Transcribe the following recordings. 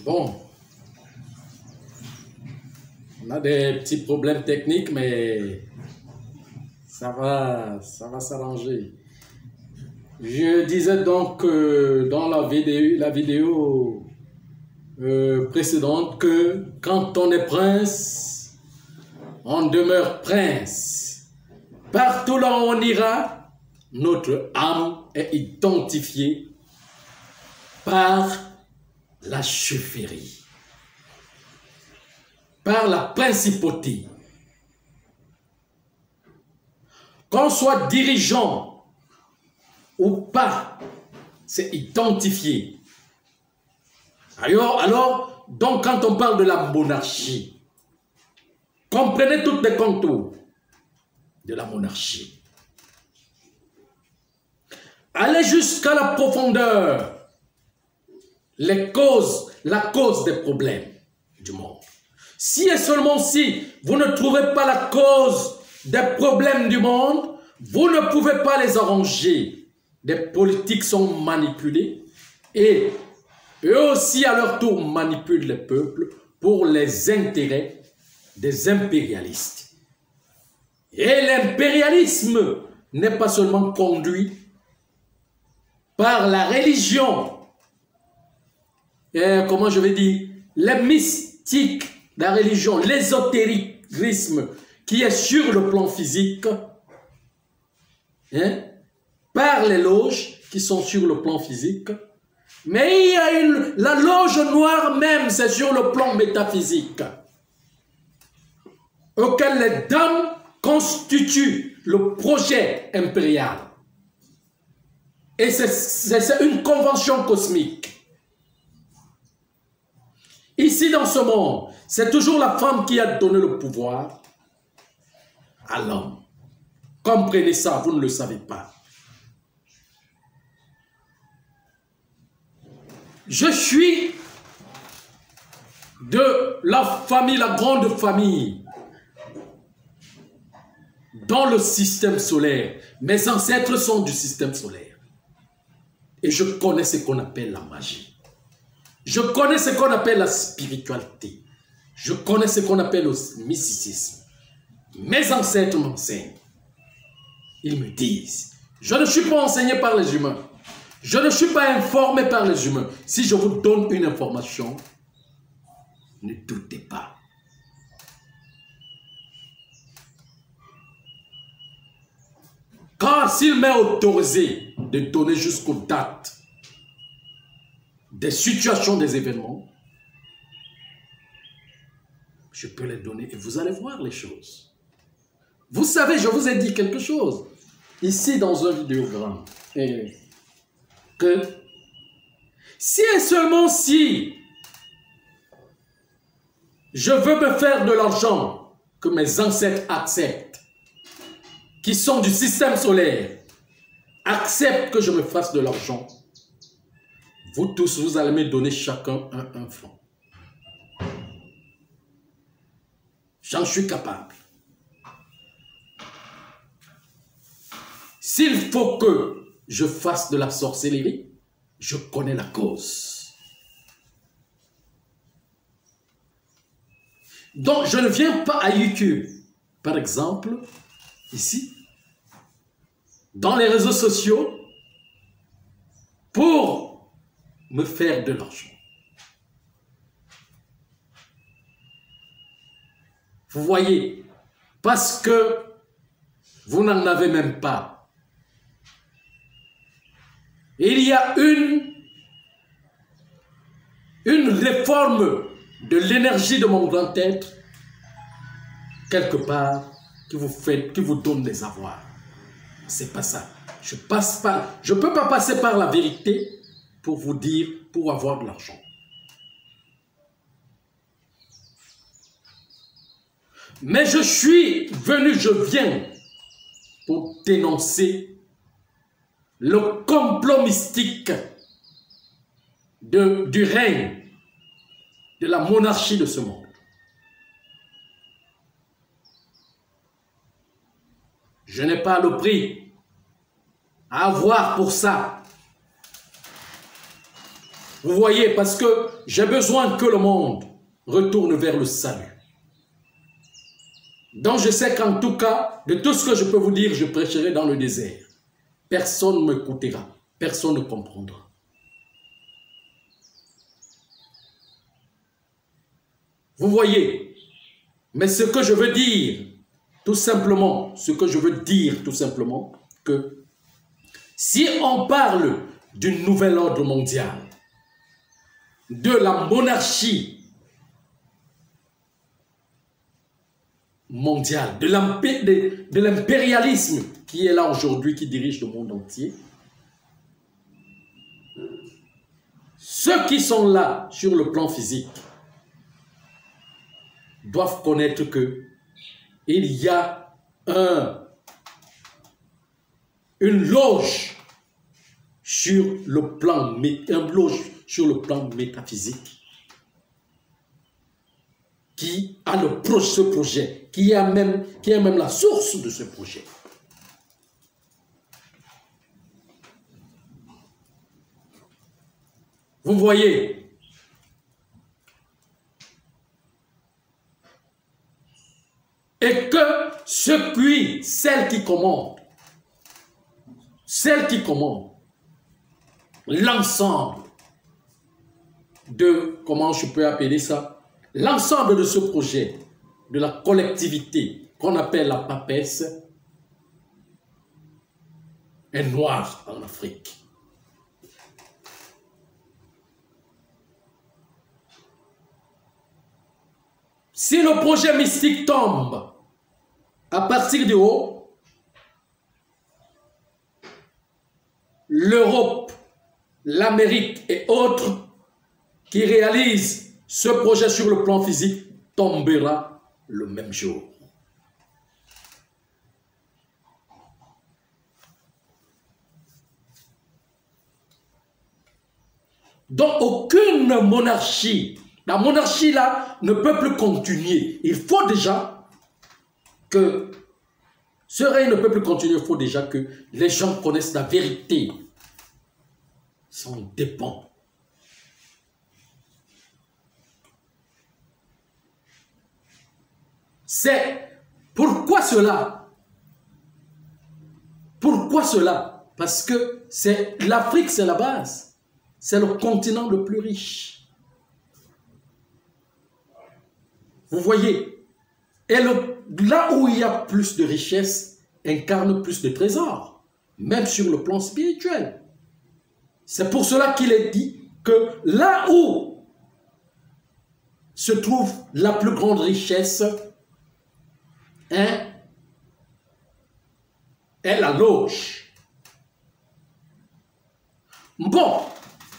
Bon, on a des petits problèmes techniques, mais ça va s'arranger. Je disais donc dans la vidéo précédente que quand on est prince, on demeure prince. Partout là où on ira, notre âme est identifiée par la chefferie, par la principauté. Qu'on soit dirigeant ou pas, c'est identifié. Alors, donc quand on parle de la monarchie, comprenez toutes les contours de la monarchie. Allez jusqu'à la profondeur, la cause des problèmes du monde. Si et seulement si vous ne trouvez pas la cause des problèmes du monde, vous ne pouvez pas les arranger. Des politiques sont manipulés et eux aussi à leur tour manipulent les peuples pour les intérêts des impérialistes. Et l'impérialisme n'est pas seulement conduit par la religion, comment je vais dire, les mystiques, la religion, l'ésotérisme qui est sur le plan physique, par les loges qui sont sur le plan physique, mais il y a la loge noire même, c'est sur le plan métaphysique, auquel les dames constituent le projet impérial. Et c'est une convention cosmique. Ici dans ce monde, c'est toujours la femme qui a donné le pouvoir à l'homme. Comprenez ça, vous ne le savez pas. Je suis de la famille, la grande famille, dans le système solaire. Mes ancêtres sont du système solaire. Et je connais ce qu'on appelle la magie. Je connais ce qu'on appelle la spiritualité. Je connais ce qu'on appelle le mysticisme. Mes ancêtres m'enseignent. Ils me disent, je ne suis pas enseigné par les humains. Je ne suis pas informé par les humains. Si je vous donne une information, ne doutez pas. Car s'il m'est autorisé de donner jusqu'aux dates des situations, des événements, je peux les donner et vous allez voir les choses. Vous savez, je vous ai dit quelque chose ici dans un vidéogramme, que si et seulement si je veux me faire de l'argent que mes ancêtres acceptent, qui sont du système solaire, acceptent que je me fasse de l'argent, vous tous, vous allez me donner chacun un franc. J'en suis capable. S'il faut que je fasse de la sorcellerie, je connais la cause. Donc, je ne viens pas à YouTube, par exemple, ici, dans les réseaux sociaux, pour me faire de l'argent. Vous voyez, parce que vous n'en avez même pas. Il y a une réforme de l'énergie de mon grand être, quelque part, qui vous donne des avoirs. C'est pas ça. Je ne peux pas passer par la vérité pour vous dire, pour avoir de l'argent. Mais je viens pour dénoncer le complot mystique du règne, de la monarchie de ce monde. Je n'ai pas le prix à avoir pour ça. Vous voyez, parce que j'ai besoin que le monde retourne vers le salut. Donc je sais qu'en tout cas, de tout ce que je peux vous dire, je prêcherai dans le désert. Personne ne m'écoutera, personne ne comprendra. Vous voyez, mais ce que je veux dire, tout simplement, que si on parle d'un nouvel ordre mondial, de la monarchie mondiale, de l'impérialisme qui est là aujourd'hui, qui dirige le monde entier, ceux qui sont là sur le plan physique doivent connaître que il y a une loge sur le plan métaphysique qui a ce projet, qui est même la source de ce projet. Vous voyez, et que celle qui commande l'ensemble de, comment je peux appeler ça, l'ensemble de ce projet, de la collectivité qu'on appelle la papesse, est noire en Afrique. Si le projet mystique tombe à partir du haut, l'Europe, l'Amérique et autres qui réalisent ce projet sur le plan physique tombera le même jour. Donc aucune monarchie, la monarchie là ne peut plus continuer. Il faut déjà que ce règne ne peut plus continuer, il faut déjà que les gens connaissent la vérité. Ça en dépend. C'est pourquoi cela? Pourquoi cela? Parce que l'Afrique, c'est la base. C'est le continent le plus riche. Vous voyez? Et là où il y a plus de richesse, incarne plus de trésors, même sur le plan spirituel. C'est pour cela qu'il est dit que là où se trouve la plus grande richesse, est la loge. Bon,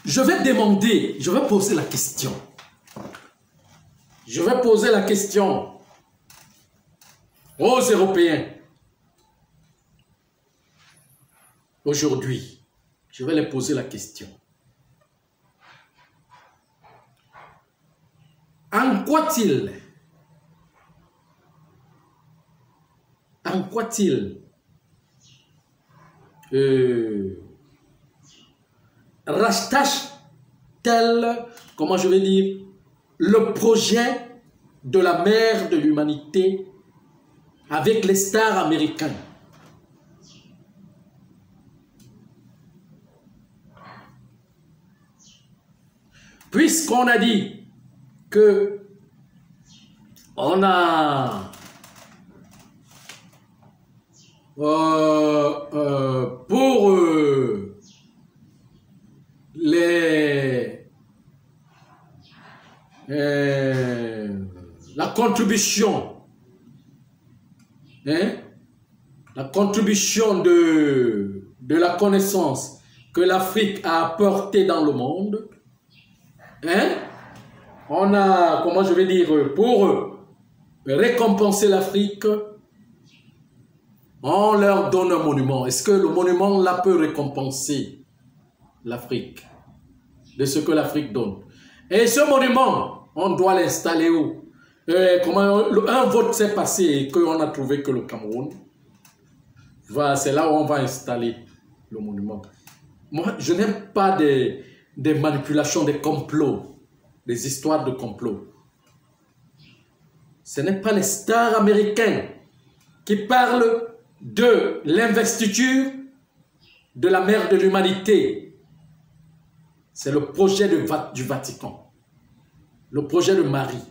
je vais poser la question. Je vais poser la question aux Européens. Aujourd'hui, je vais les poser la question. En quoi rattache-t-elle, comment je vais dire, le projet de la mère de l'humanité avec les stars américains? Puisqu'on a dit que on a pour la contribution, la contribution de la connaissance que l'Afrique a apportée dans le monde, on a, comment je vais dire, pour récompenser l'Afrique, on leur donne un monument. Est-ce que le monument là peut récompenser l'Afrique de ce que l'Afrique donne? Et ce monument, on doit l'installer où? Un vote s'est passé et qu'on a trouvé que le Cameroun, c'est là où on va installer le monument. Moi, je n'aime pas des manipulations, des complots, des histoires de complots. Ce n'est pas les stars américains qui parlent de l'investiture de la mère de l'humanité. C'est le projet du Vatican, le projet de Marie.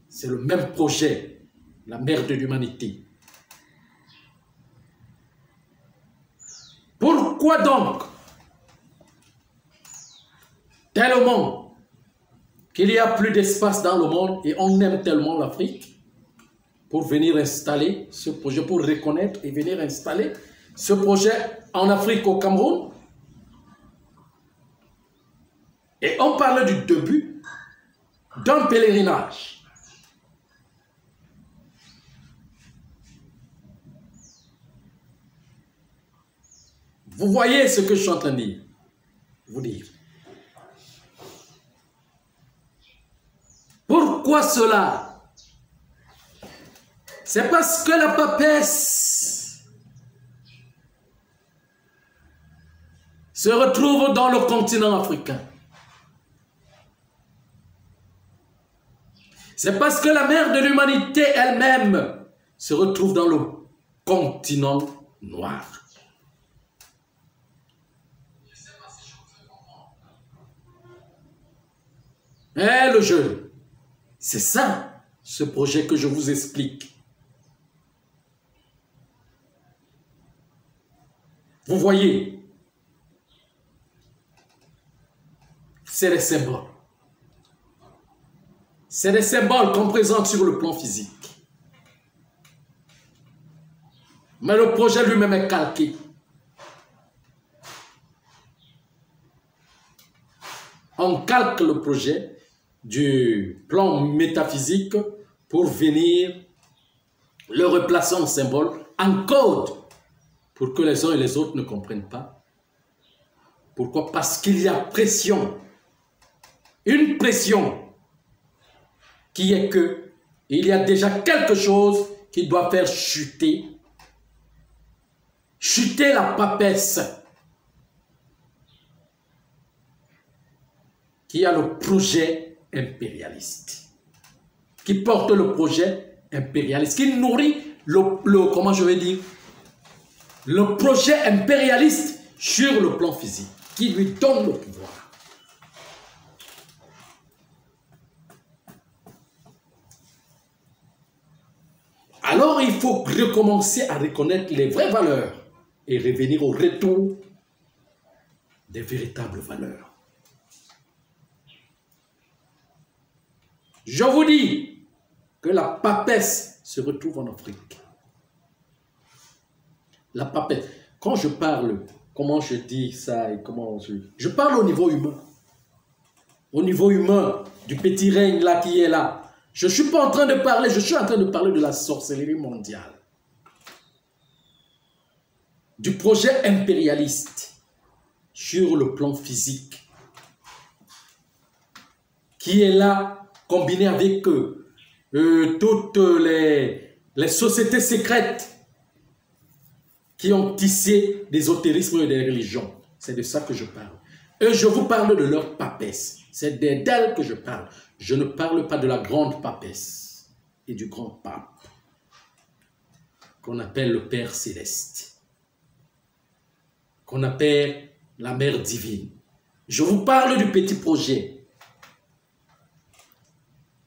C'est le même projet, la mère de l'humanité. Pourquoi donc, tellement qu'il y a plus d'espace dans le monde et on aime tellement l'Afrique pour venir installer ce projet, pour reconnaître et venir installer ce projet en Afrique, au Cameroun? Et on parle du début d'un pèlerinage. Vous voyez ce que je suis en train de vous dire. Pourquoi cela? C'est parce que la papesse se retrouve dans le continent africain. C'est parce que la mère de l'humanité elle-même se retrouve dans le continent noir. Et le jeu, c'est ça, ce projet que je vous explique. Vous voyez, c'est les symboles. C'est des symboles qu'on présente sur le plan physique. Mais le projet lui-même est calqué. On calque le projet du plan métaphysique pour venir le replacer en symbole, en code, pour que les uns et les autres ne comprennent pas. Pourquoi? Parce qu'il y a pression. Une pression qui est que il y a déjà quelque chose qui doit faire chuter la papesse qui a le projet impérialiste, qui porte le projet impérialiste, qui nourrit comment je vais dire, le projet impérialiste sur le plan physique, qui lui donne le pouvoir. Alors il faut recommencer à reconnaître les vraies valeurs et revenir au retour des véritables valeurs. Je vous dis que la papesse se retrouve en Afrique. La papesse. Quand je parle, comment je dis ça et comment je parle au niveau humain. Au niveau humain, du petit règne là qui est là. Je ne suis pas en train de parler, je suis en train de parler de la sorcellerie mondiale. Du projet impérialiste sur le plan physique. Qui est là, combiné avec toutes les sociétés secrètes qui ont tissé des ésotérismes et des religions. C'est de ça que je parle. Et je vous parle de leur papesse. C'est d'elle que je parle. Je ne parle pas de la grande papesse et du grand pape qu'on appelle le Père Céleste, qu'on appelle la Mère Divine. Je vous parle du petit projet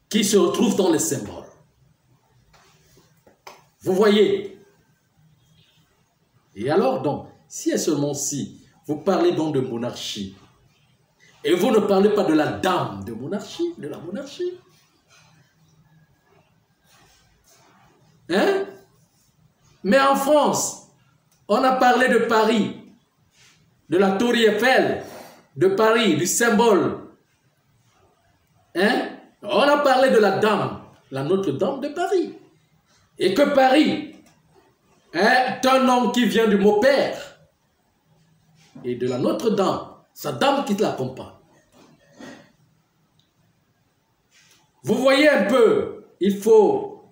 qui se retrouve dans les symboles. Vous voyez? Et alors donc, si et seulement si vous parlez donc de monarchie, et vous ne parlez pas de la dame de monarchie, de la monarchie. Hein? Mais en France, on a parlé de Paris, de la tour Eiffel, de Paris, du symbole. Hein? On a parlé de la dame, la Notre-Dame de Paris. Et que Paris est un nom qui vient du mot père. Et de la Notre-Dame, sa dame qui l'accompagne. Vous voyez un peu, il faut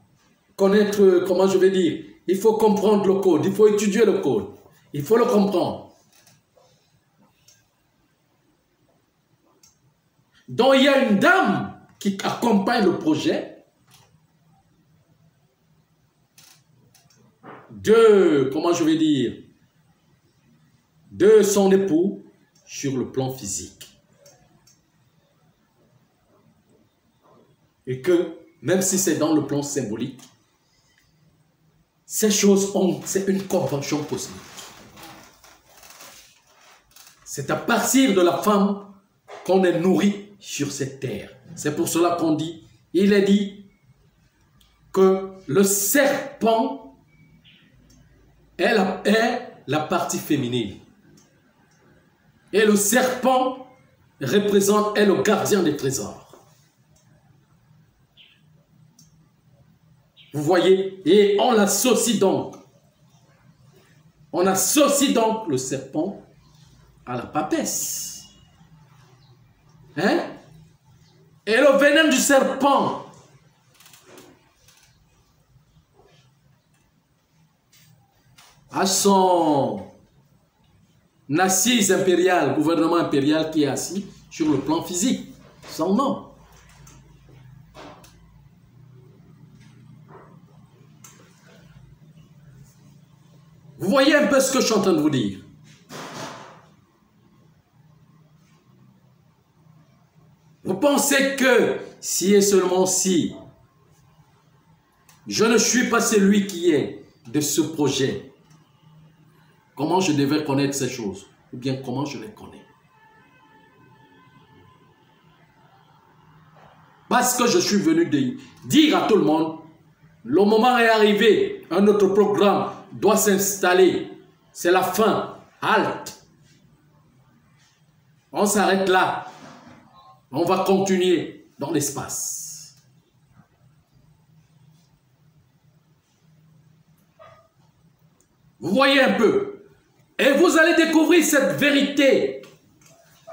connaître, comment je vais dire, il faut comprendre le code, il faut étudier le code, il faut le comprendre. dont il y a une dame qui accompagne le projet de, comment je vais dire, de son époux sur le plan physique. Et que, même si c'est dans le plan symbolique, ces choses ont, c'est une convention cosmique. C'est à partir de la femme qu'on est nourri sur cette terre. C'est pour cela qu'on dit, il est dit que le serpent est la partie féminine. Et le serpent est le gardien des trésors. Vous voyez, et on associe donc le serpent à la papesse. Hein? Et le venin du serpent a son assise impériale, gouvernement impérial qui est assis sur le plan physique, son nom. Vous voyez un peu ce que je suis en train de vous dire. Vous pensez que si et seulement si je ne suis pas celui qui est de ce projet, comment je devais connaître ces choses? Ou bien comment je les connais? Parce que je suis venu dire à tout le monde, le moment est arrivé, un autre programme doit s'installer. C'est la fin. Halte. On s'arrête là. On va continuer dans l'espace. Vous voyez un peu. Et vous allez découvrir cette vérité.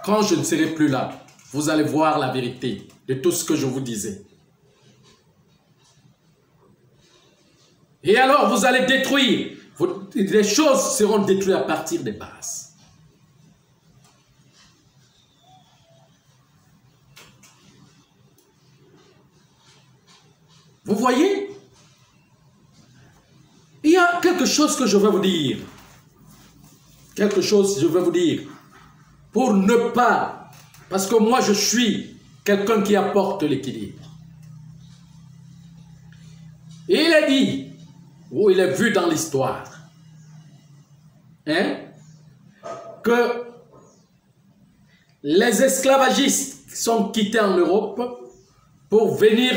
Quand je ne serai plus là, vous allez voir la vérité de tout ce que je vous disais. Et alors, vous allez détruire. Les choses seront détruites à partir des bases. Vous voyez? Il y a quelque chose que je vais vous dire. Quelque chose que je vais vous dire. Pour ne pas... Parce que moi, je suis quelqu'un qui apporte l'équilibre. Et il est dit... où il est vu dans l'histoire, hein, que les esclavagistes sont quittés en Europe pour venir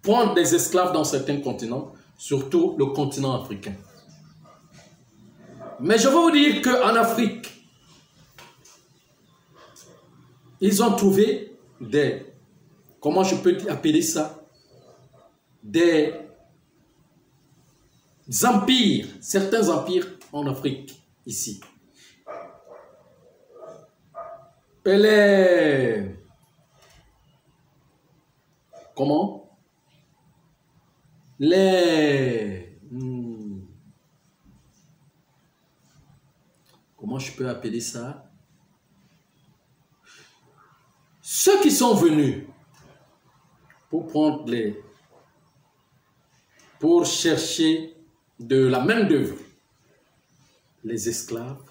prendre des esclaves dans certains continents, surtout le continent africain. Mais je veux vous dire qu'en Afrique, ils ont trouvé des, comment je peux appeler ça, des empires, certains empires en Afrique, ici. Et les... Comment? Les... Comment je peux appeler ça? Ceux qui sont venus pour prendre les... pour chercher de la main d'œuvre, les esclaves,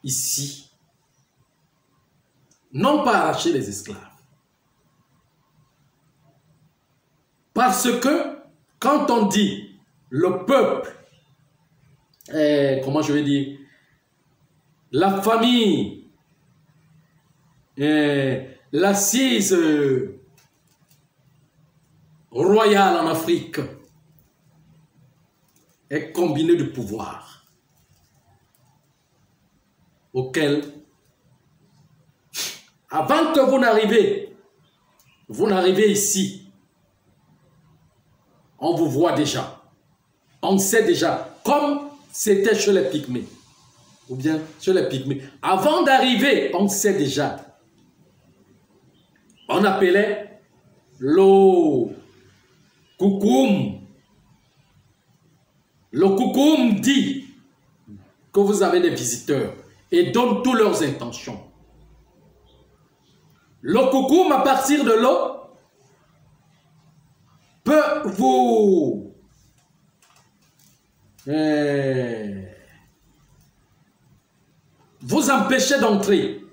ici, n'ont pas arraché les esclaves. Parce que, quand on dit le peuple, comment je vais dire, la famille, l'assise royale en Afrique, est combinée de pouvoirs auquel, avant que vous n'arrivez ici, on vous voit déjà. On sait déjà, comme c'était chez les Pygmées, ou bien chez les Pygmées. Avant d'arriver, on sait déjà. On appelait le Koukoum. Le Koukoum dit que vous avez des visiteurs et donne toutes leurs intentions. Le coucou, à partir de l'eau, peut vous empêcher d'entrer.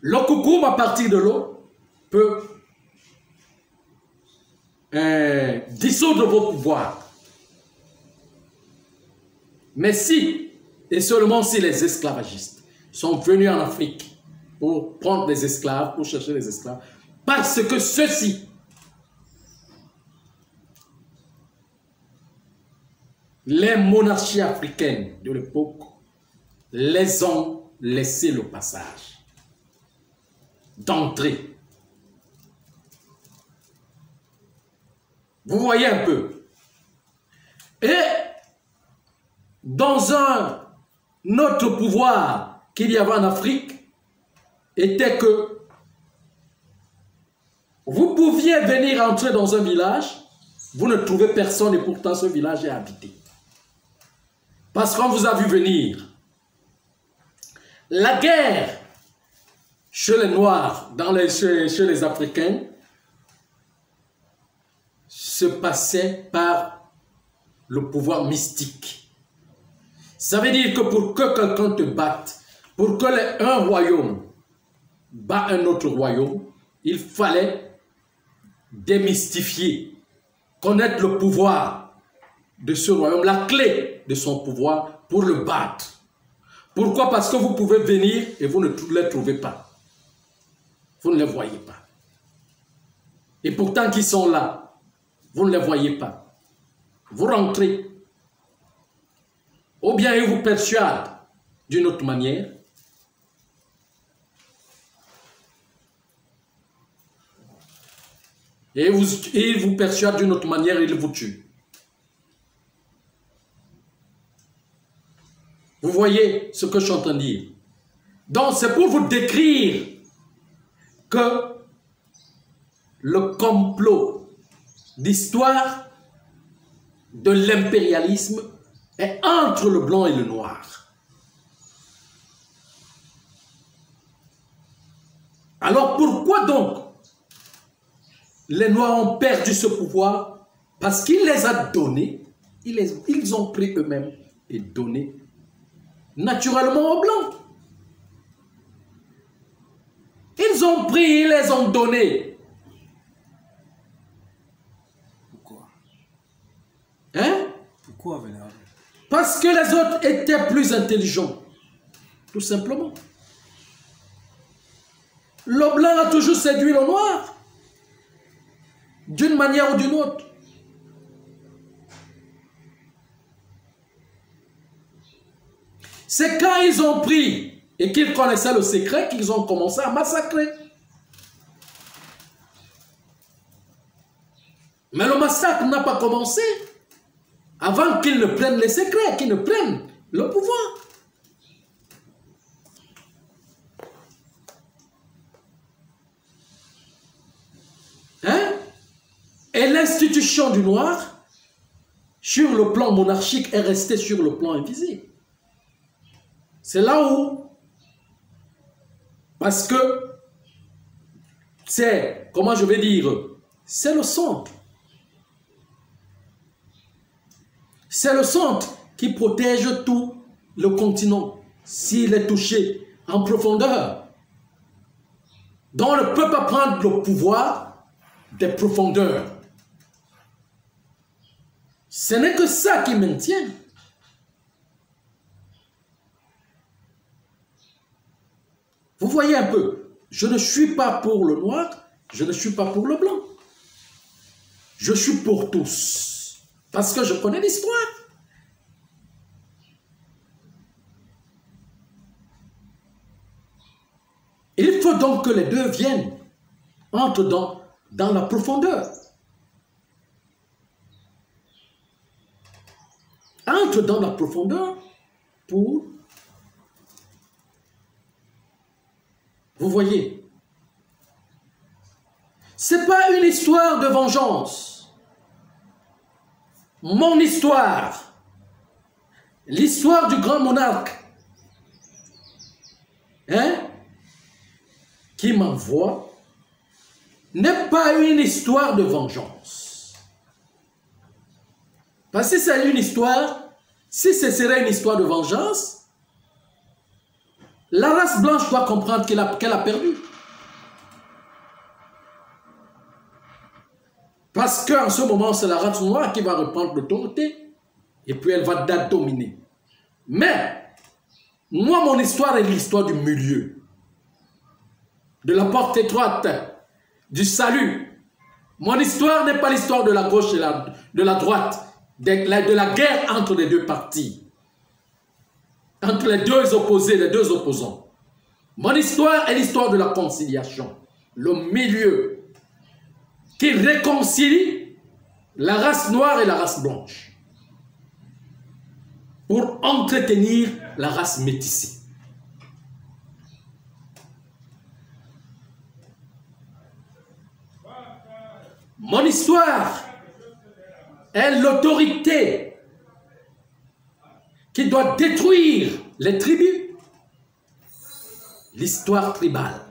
Le coucou, à partir de l'eau, peut dissoudre vos pouvoirs. Mais si, et seulement si les esclavagistes sont venus en Afrique pour prendre des esclaves, pour chercher des esclaves, parce que ceux-ci, les monarchies africaines de l'époque, les ont laissé le passage d'entrer. Vous voyez un peu. Et dans un autre pouvoir qu'il y avait en Afrique, était que vous pouviez venir entrer dans un village, vous ne trouvez personne et pourtant ce village est habité. Parce qu'on vous a vu venir. La guerre chez les Noirs, chez les Africains, se passait par le pouvoir mystique. Ça veut dire que pour que quelqu'un te batte, pour que un royaume bat un autre royaume, il fallait démystifier, connaître le pouvoir de ce royaume, la clé de son pouvoir pour le battre. Pourquoi? Parce que vous pouvez venir et vous ne les trouvez pas. Vous ne les voyez pas. Et pourtant qu'ils sont là, vous ne les voyez pas. Vous rentrez. Ou bien ils vous persuadent d'une autre manière. Et ils vous persuadent d'une autre manière et ils vous tuent. Vous voyez ce que je suis en train de dire. Donc c'est pour vous décrire que le complot d'histoire de l'impérialisme est entre le blanc et le noir. Alors pourquoi donc les Noirs ont perdu ce pouvoir? Parce qu'il les a donnés, ils ont pris eux-mêmes et donné naturellement aux Blancs. Ils ont pris, ils les ont donnés. Pourquoi? Hein? Pourquoi, vénérable? Parce que les autres étaient plus intelligents. Tout simplement. Le blanc a toujours séduit le noir. D'une manière ou d'une autre. C'est quand ils ont pris et qu'ils connaissaient le secret qu'ils ont commencé à massacrer. Mais le massacre n'a pas commencé avant qu'ils ne prennent les secrets, qu'ils ne prennent le pouvoir. Hein? Et l'institution du noir, sur le plan monarchique, est restée sur le plan invisible. C'est là où, parce que c'est, comment je vais dire, c'est le centre. C'est le centre qui protège tout le continent s'il est touché en profondeur. Donc on ne peut pas prendre le pouvoir des profondeurs. Ce n'est que ça qui maintient. Vous voyez un peu, je ne suis pas pour le noir, je ne suis pas pour le blanc. Je suis pour tous, parce que je connais l'histoire. Il faut donc que les deux viennent, entrent dans la profondeur. Entrent dans la profondeur pour... Vous voyez, ce n'est pas une histoire de vengeance. Mon histoire, l'histoire du grand monarque, hein, qui m'envoie n'est pas une histoire de vengeance. Parce que c'est une histoire, si ce serait une histoire de vengeance, la race blanche doit comprendre qu'elle a perdu. Parce qu'en ce moment, c'est la race noire qui va reprendre l'autorité. Et puis elle va dominer. Mais, moi, mon histoire est l'histoire du milieu. De la porte étroite, du salut. Mon histoire n'est pas l'histoire de la gauche et de la droite, de la guerre entre les deux partis. Entre les deux opposés, les deux opposants. Mon histoire est l'histoire de la conciliation. Le milieu qui réconcilie la race noire et la race blanche pour entretenir la race métissée. Mon histoire est l'autorité qui doit détruire les tribus. L'histoire tribale.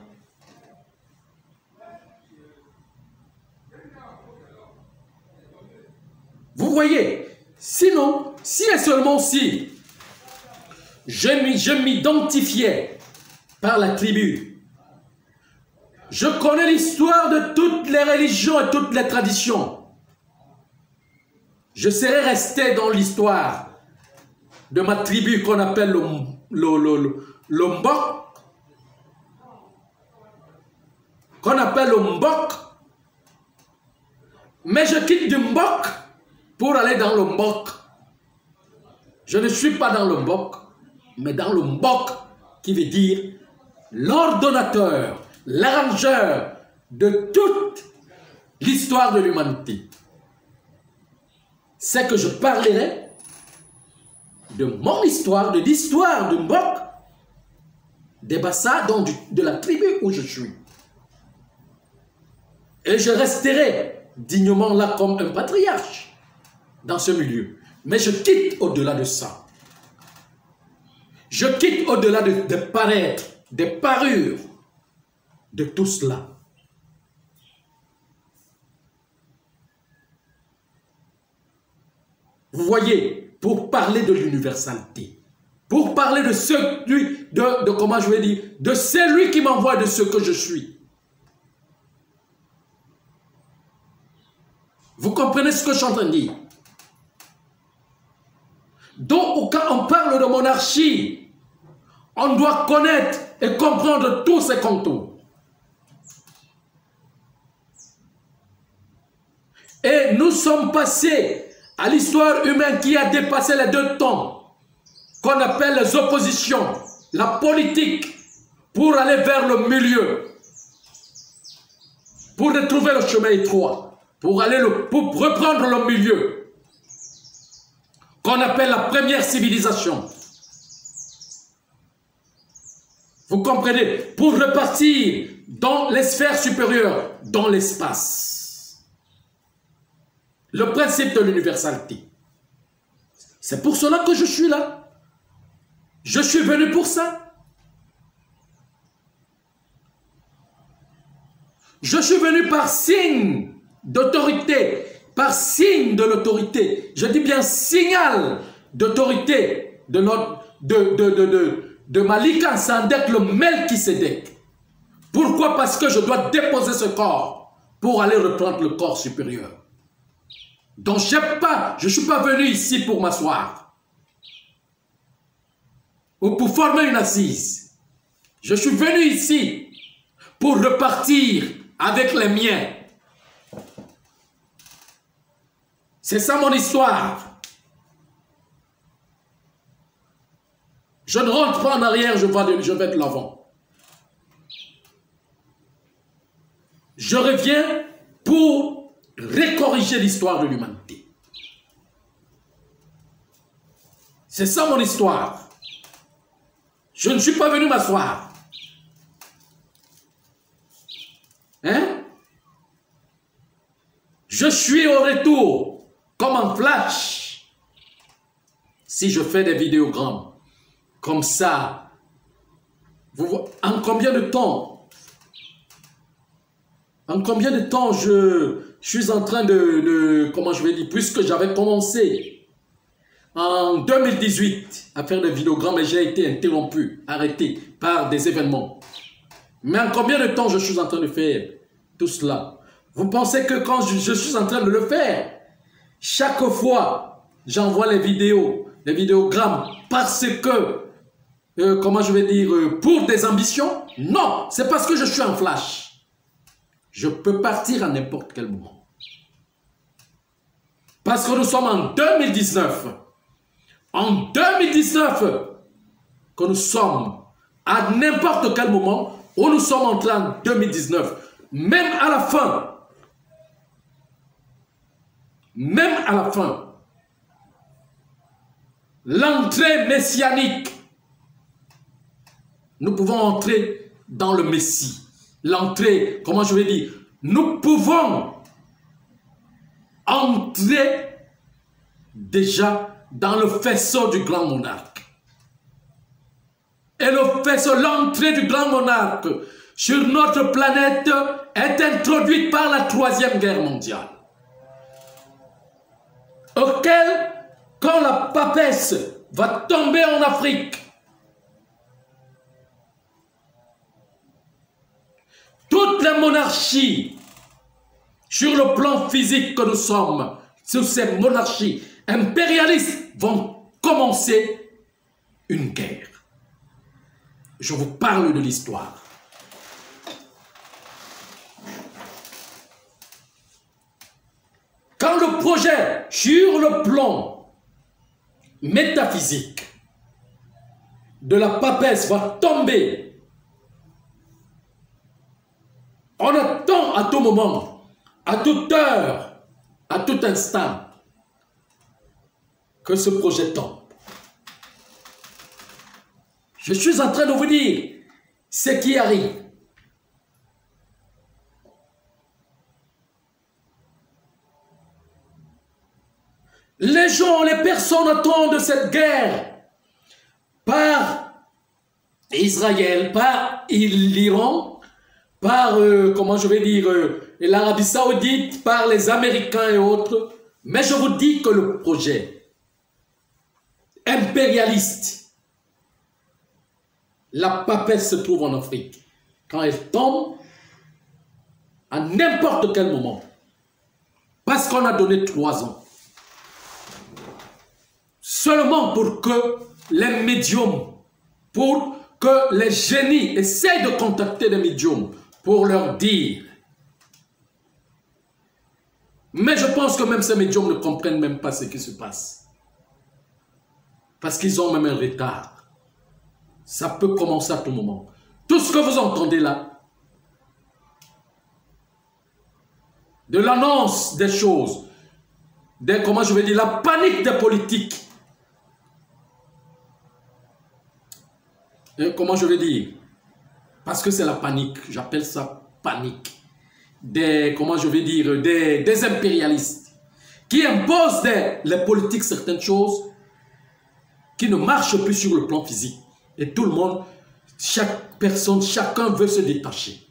Vous voyez, sinon, si et seulement si je m'identifiais par la tribu, je connais l'histoire de toutes les religions et toutes les traditions, je serais resté dans l'histoire de ma tribu qu'on appelle le Mbok, mais je quitte du Mbok pour aller dans le Mbok. Je ne suis pas dans le Mbok, mais dans le Mbok, qui veut dire l'ordonnateur, l'arrangeur de toute l'histoire de l'humanité. C'est que je parlerai de mon histoire, de l'histoire de Mbok, des Bassa, donc de la tribu où je suis. Et je resterai dignement là comme un patriarche dans ce milieu. Mais je quitte au-delà de ça. Je quitte au-delà de paraître, des parures, de tout cela. Vous voyez, pour parler de l'universalité, pour parler de celui, comment je vais dire, de celui qui m'envoie de ce que je suis. Vous comprenez ce que je suis en train de dire? Donc, quand on parle de monarchie, on doit connaître et comprendre tous ces contours. Et nous sommes passés à l'histoire humaine qui a dépassé les deux temps, qu'on appelle les oppositions, la politique, pour aller vers le milieu, pour retrouver le chemin étroit, pour reprendre le milieu, qu'on appelle la première civilisation. Vous comprenez? Pour repartir dans les sphères supérieures, dans l'espace. Le principe de l'universalité. C'est pour cela que je suis là. Je suis venu pour ça. Je suis venu par signe d'autorité, par signe de l'autorité. Je dis bien signal d'autorité de Malika Sandek, le Melchisédek. Pourquoi? Parce que je dois déposer ce corps pour aller reprendre le corps supérieur. Donc je ne suis pas venu ici pour m'asseoir ou pour former une assise. Je suis venu ici pour repartir avec les miens. C'est ça mon histoire. Je ne rentre pas en arrière, je vais de l'avant. Je reviens pour recorriger l'histoire de l'humanité. C'est ça mon histoire. Je ne suis pas venu m'asseoir. Hein? Je suis au retour, comme en flash. Si je fais des vidéogrammes, comme ça, vous voyez, en combien de temps En combien de temps je suis en train comment je vais dire, puisque j'avais commencé en 2018 à faire des vidéogrammes et j'ai été interrompu, arrêté par des événements. Mais en combien de temps je suis en train de faire tout cela? Vous pensez que quand je suis en train de le faire, chaque fois j'envoie les vidéos, les vidéogrammes parce que, comment je vais dire, pour des ambitions? Non, c'est parce que je suis en flash. Je peux partir à n'importe quel moment. Parce que nous sommes en 2019. En 2019, que nous sommes à n'importe quel moment où nous sommes entrés en 2019. Même à la fin, l'entrée messianique, nous pouvons entrer dans le Messie. L'entrée, comment je vais dire, nous pouvons entrer déjà dans le faisceau du grand monarque. Et le faisceau, l'entrée du grand monarque sur notre planète est introduite par la Troisième Guerre mondiale. Auquel, quand la papesse va tomber en Afrique, toutes les monarchies, sur le plan physique que nous sommes, sur ces monarchies impérialistes, vont commencer une guerre. Je vous parle de l'histoire. Quand le projet, sur le plan métaphysique, de la papesse va tomber, on attend à tout moment, à toute heure, à tout instant, que ce projet tombe. Je suis en train de vous dire ce qui arrive. Les gens, les personnes attendent cette guerre par Israël, par l'Iran, par, comment je vais dire, l'Arabie Saoudite, par les Américains et autres. Mais je vous dis que le projet impérialiste, la papesse se trouve en Afrique. Quand elle tombe, à n'importe quel moment, parce qu'on a donné 3 ans, seulement pour que les médiums, pour que les génies essayent de contacter les médiums, pour leur dire. Mais je pense que même ces médiums ne comprennent même pas ce qui se passe. Parce qu'ils ont même un retard. Ça peut commencer à tout moment. Tout ce que vous entendez là, de l'annonce des choses, comment je vais dire, la panique des politiques. Et comment je vais dire? Parce que c'est la panique, j'appelle ça panique. Comment je vais dire, des impérialistes qui imposent les politiques certaines choses qui ne marchent plus sur le plan physique. Et tout le monde, chaque personne, chacun veut se détacher.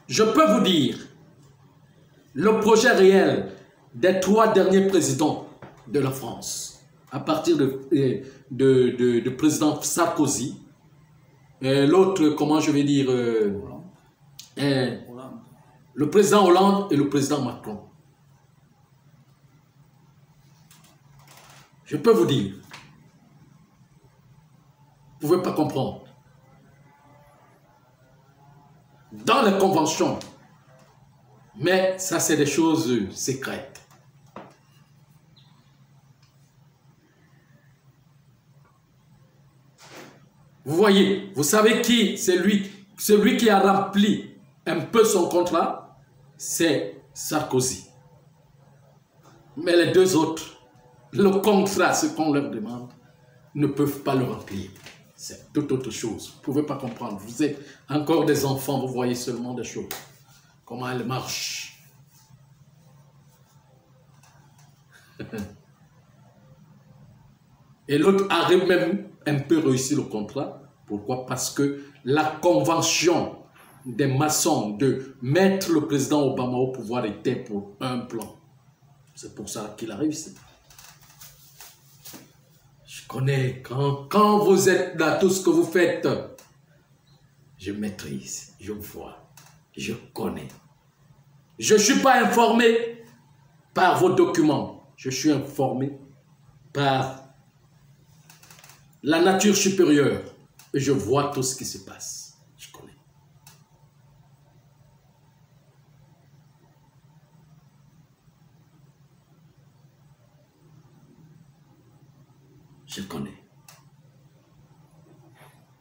Je peux vous dire, le projet réel des 3 derniers présidents de la France, à partir de président Sarkozy, l'autre, comment je vais dire, le président Hollande et le président Macron. Je peux vous dire, vous ne pouvez pas comprendre. Dans les conventions, mais ça c'est des choses secrètes. Vous voyez, vous savez qui c'est celui qui a rempli un peu son contrat, c'est Sarkozy. Mais les 2 autres, le contrat, ce qu'on leur demande, ne peuvent pas le remplir. C'est toute autre chose. Vous ne pouvez pas comprendre. Vous êtes encore des enfants, vous voyez seulement des choses. Comment elles marchent. Et l'autre arrive même un peu réussi le contrat. Pourquoi? Parce que la convention des maçons de mettre le président Obama au pouvoir était pour un plan. C'est pour ça qu'il a réussi. Je connais, quand vous êtes là, tout ce que vous faites, je maîtrise, je vois, je connais. Je ne suis pas informé par vos documents. Je suis informé par la nature supérieure. Et je vois tout ce qui se passe. Je connais. Je connais.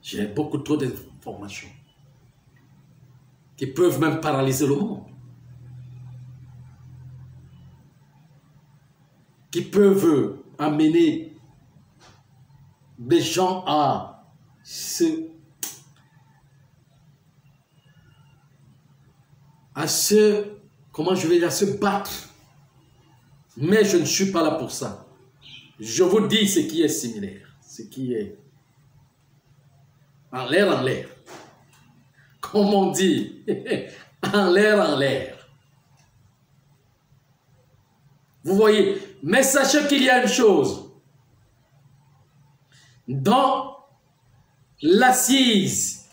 J'ai beaucoup trop d'informations qui peuvent même paralyser le monde. Qui peuvent amener des gens à se comment je vais dire, à se battre. Mais je ne suis pas là pour ça. Je vous dis ce qui est similaire, ce qui est en l'air. Comme on dit, en l'air. Vous voyez, mais sachez qu'il y a une chose. Dans l'assise,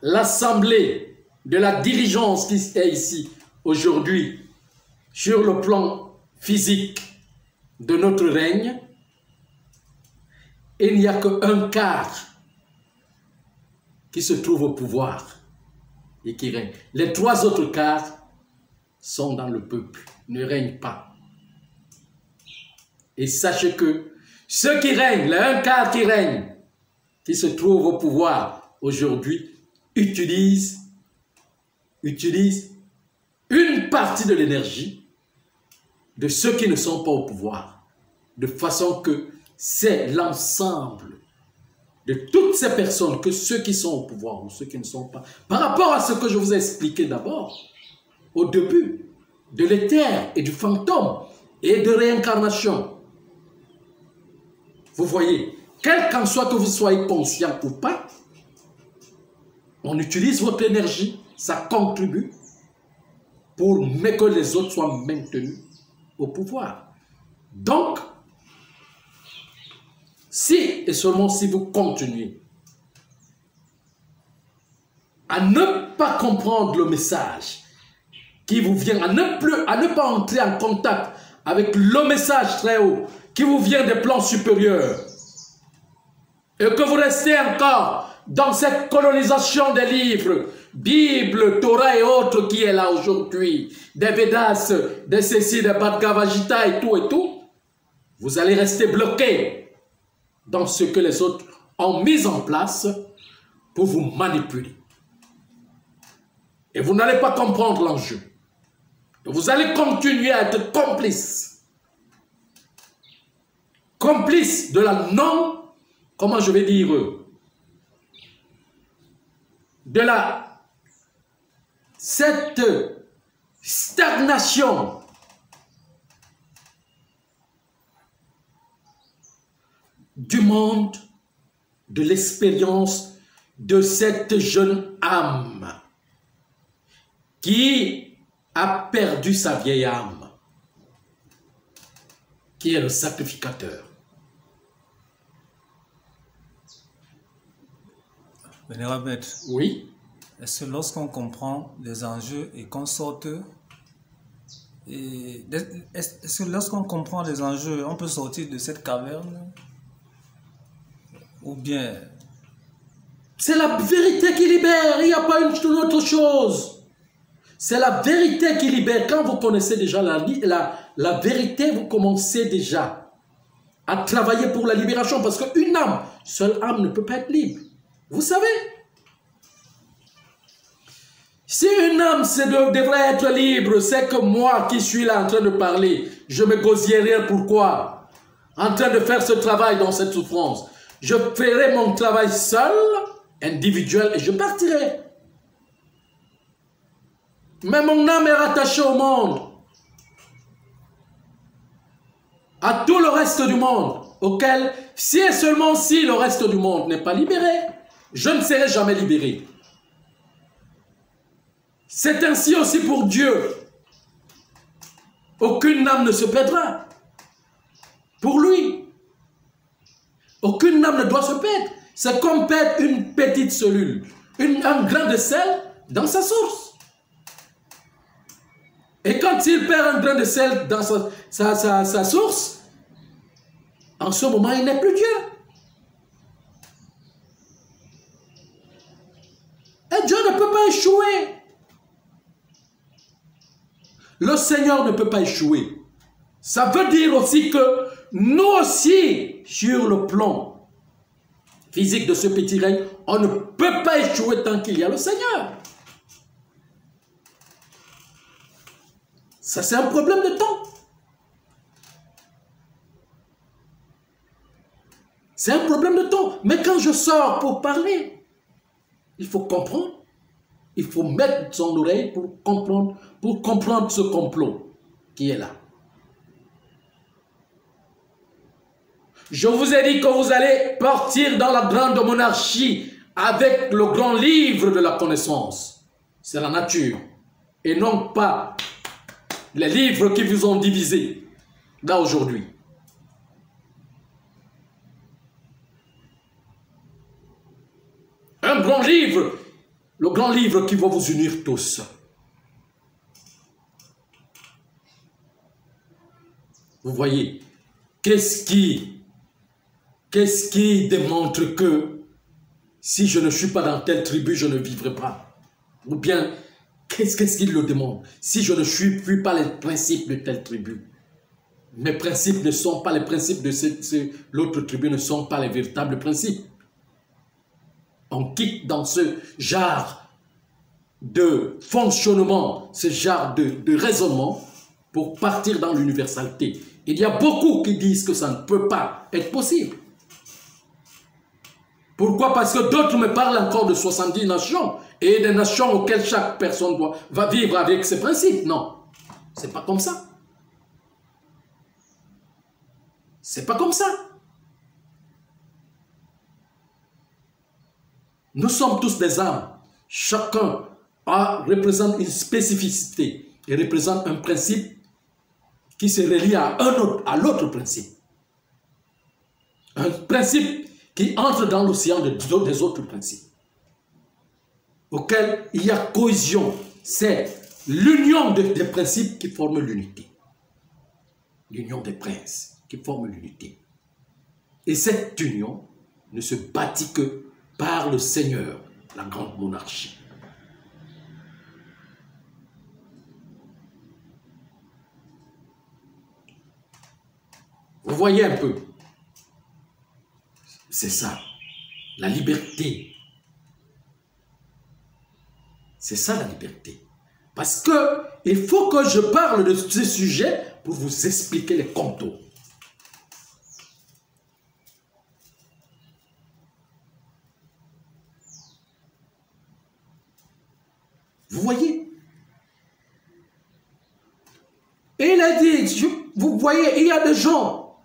l'assemblée de la dirigeance qui est ici aujourd'hui, sur le plan physique de notre règne, il n'y a qu'un quart qui se trouve au pouvoir et qui règne. Les 3 autres quarts sont dans le peuple, ne règnent pas. Et sachez que ceux qui règnent, les 1 quart qui règne, qui se trouvent au pouvoir aujourd'hui, utilisent une partie de l'énergie de ceux qui ne sont pas au pouvoir. De façon que c'est l'ensemble de toutes ces personnes, que ceux qui sont au pouvoir ou ceux qui ne sont pas. Par rapport à ce que je vous ai expliqué d'abord, au début, de l'éther et du fantôme et de réincarnation. Vous voyez, quel qu'en soit que vous soyez conscient ou pas, on utilise votre énergie, ça contribue pour que les autres soient maintenus au pouvoir. Donc, si et seulement si vous continuez à ne pas comprendre le message qui vous vient, à ne pas entrer en contact avec le message très haut qui vous vient des plans supérieurs, et que vous restez encore dans cette colonisation des livres, Bible, Torah et autres qui est là aujourd'hui, des Védas, des ceci, des Bhagavad Gita et tout, vous allez rester bloqué dans ce que les autres ont mis en place pour vous manipuler. Et vous n'allez pas comprendre l'enjeu. Vous allez continuer à être complice. Complice de la non, comment je vais dire, de cette stagnation du monde, de l'expérience de cette jeune âme qui a perdu sa vieille âme, qui est le sacrificateur. Vénérable Maître, Oui. est-ce que lorsqu'on comprend les enjeux et qu'on sorte, est-ce que lorsqu'on comprend les enjeux, on peut sortir de cette caverne? Ou bien... C'est la vérité qui libère, il n'y a pas une autre chose. C'est la vérité qui libère. Quand vous connaissez déjà la vérité, vous commencez déjà à travailler pour la libération. Parce qu'une âme, seule âme ne peut pas être libre. Vous savez, si une âme devrait être libre, c'est que moi qui suis là en train de parler, je me gosièrerai. Pourquoi? En train de faire ce travail dans cette souffrance. Je ferai mon travail seul, individuel, et je partirai. Mais mon âme est rattachée au monde, à tout le reste du monde, auquel si et seulement si le reste du monde n'est pas libéré, je ne serai jamais libéré. C'est ainsi aussi pour Dieu. Aucune âme ne se perdra. Pour lui. Aucune âme ne doit se perdre. C'est comme perdre une petite cellule, un grain de sel dans sa source. Et quand il perd un grain de sel dans sa source, en ce moment, il n'est plus Dieu. Et Dieu ne peut pas échouer. Le Seigneur ne peut pas échouer. Ça veut dire aussi que nous aussi, sur le plan physique de ce petit règne, on ne peut pas échouer tant qu'il y a le Seigneur. Ça, c'est un problème de temps. C'est un problème de temps. Mais quand je sors pour parler, il faut comprendre. Il faut mettre son oreille pour comprendre ce complot qui est là. Je vous ai dit que vous allez partir dans la grande monarchie avec le grand livre de la connaissance. C'est la nature. Et non pas les livres qui vous ont divisé là aujourd'hui. Un grand livre, le grand livre qui va vous unir tous. Vous voyez, qu'est-ce qui démontre que si je ne suis pas dans telle tribu, je ne vivrai pas? Ou bien, qu'est-ce qui le démontre? Si je ne suis pas les principes de telle tribu, mes principes ne sont pas les principes de l'autre tribu, ne sont pas les véritables principes. On quitte dans ce genre de fonctionnement, ce genre de raisonnement pour partir dans l'universalité. Il y a beaucoup qui disent que ça ne peut pas être possible. Pourquoi? Parce que d'autres me parlent encore de 70 nations et des nations auxquelles chaque personne va vivre avec ses principes. Non, c'est pas comme ça. C'est pas comme ça. Nous sommes tous des âmes. Chacun représente une spécificité et représente un principe qui se relie à l'autre principe. Un principe qui entre dans l'océan des autres principes, auquel il y a cohésion. C'est l'union des principes qui forment l'unité. L'union des princes qui forment l'unité. Et cette union ne se bâtit que par le Seigneur, la grande monarchie. Vous voyez un peu? C'est ça, la liberté. C'est ça la liberté. Parce que il faut que je parle de ce sujet pour vous expliquer les contours. Vous voyez? Et il a dit, vous voyez, il y a des gens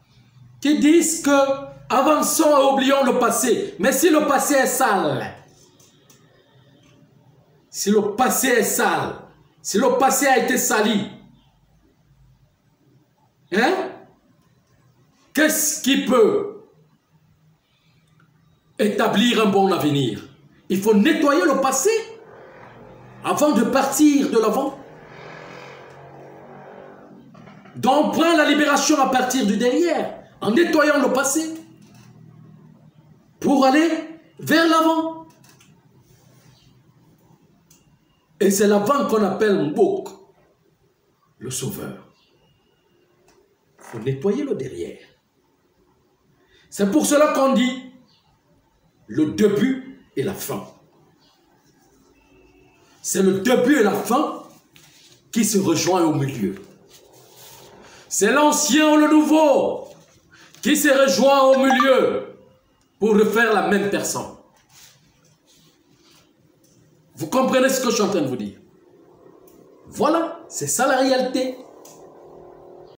qui disent que avançons et oublions le passé. Mais si le passé est sale, si le passé est sale, si le passé a été sali, hein? Qu'est-ce qui peut établir un bon avenir? Il faut nettoyer le passé avant de partir de l'avant. Donc on prend la libération à partir du derrière, en nettoyant le passé, pour aller vers l'avant. Et c'est l'avant qu'on appelle Mbok, le sauveur. Il faut nettoyer le derrière. C'est pour cela qu'on dit le début et la fin. C'est le début et la fin qui se rejoignent au milieu. C'est l'ancien ou le nouveau qui se rejoint au milieu pour refaire la même personne. Vous comprenez ce que je suis en train de vous dire? Voilà, c'est ça la réalité.